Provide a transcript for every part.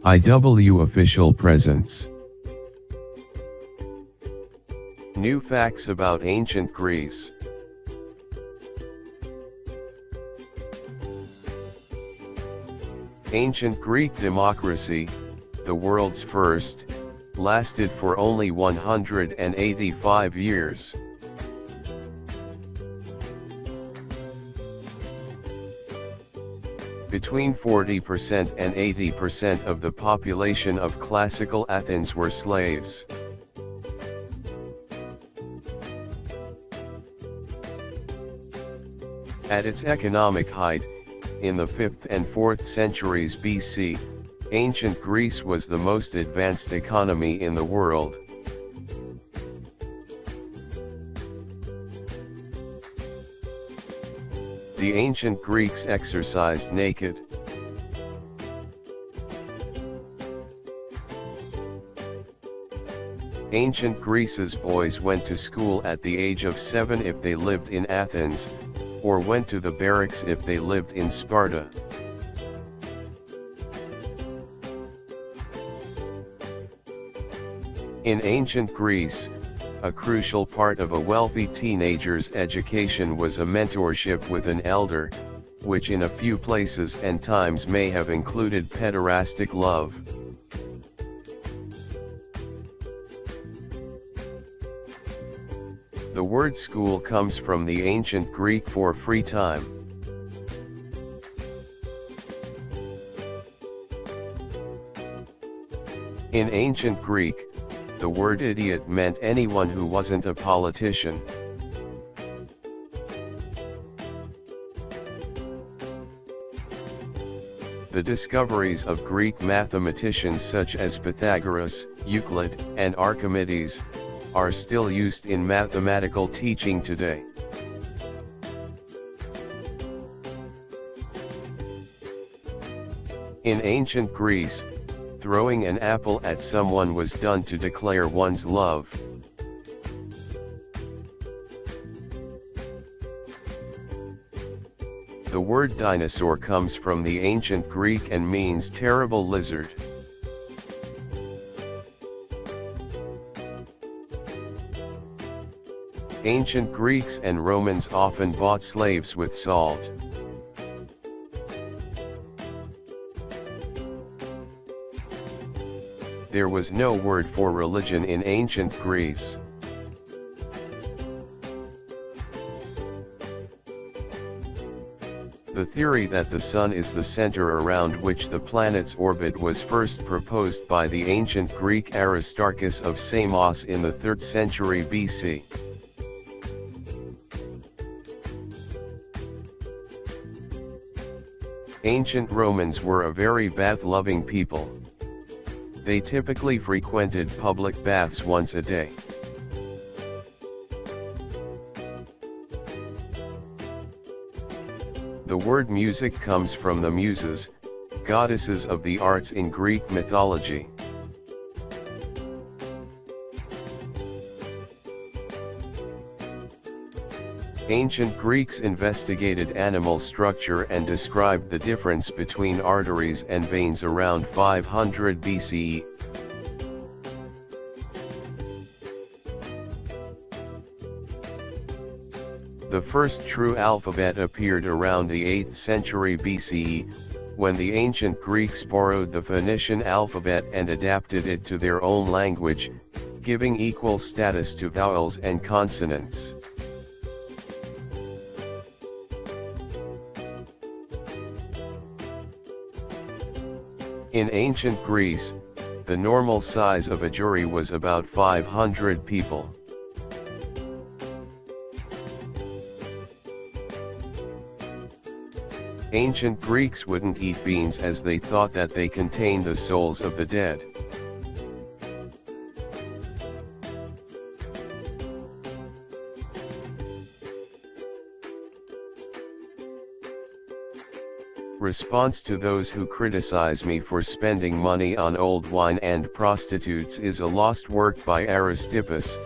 IW Official Presence. New facts about ancient Greece. Ancient Greek democracy, the world's first, lasted for only 185 years. Between 40% and 80% of the population of classical Athens were slaves. At its economic height, in the 5th and 4th centuries BC, ancient Greece was the most advanced economy in the world. The ancient Greeks exercised naked. Ancient Greece's boys went to school at the age of 7 if they lived in Athens, or went to the barracks if they lived in Sparta. In ancient Greece, a crucial part of a wealthy teenager's education was a mentorship with an elder, which in a few places and times may have included pederastic love. The word school comes from the ancient Greek for free time. In ancient Greek, the word idiot meant anyone who wasn't a politician. The discoveries of Greek mathematicians such as Pythagoras, Euclid, and Archimedes are still used in mathematical teaching today. In ancient Greece, throwing an apple at someone was done to declare one's love. The word dinosaur comes from the ancient Greek and means terrible lizard. Ancient Greeks and Romans often bought slaves with salt. There was no word for religion in ancient Greece. The theory that the Sun is the center around which the planets orbit was first proposed by the ancient Greek Aristarchus of Samos in the 3rd century BC. Ancient Romans were a very bath-loving people. They typically frequented public baths once a day. The word music comes from the Muses, goddesses of the arts in Greek mythology. Ancient Greeks investigated animal structure and described the difference between arteries and veins around 500 BCE. The first true alphabet appeared around the 8th century BCE, when the ancient Greeks borrowed the Phoenician alphabet and adapted it to their own language, giving equal status to vowels and consonants. In ancient Greece, the normal size of a jury was about 500 people. Ancient Greeks wouldn't eat beans as they thought that they contained the souls of the dead. Response to those who criticize me for spending money on old wine and prostitutes is a lost work by Aristippus,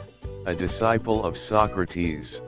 a disciple of Socrates.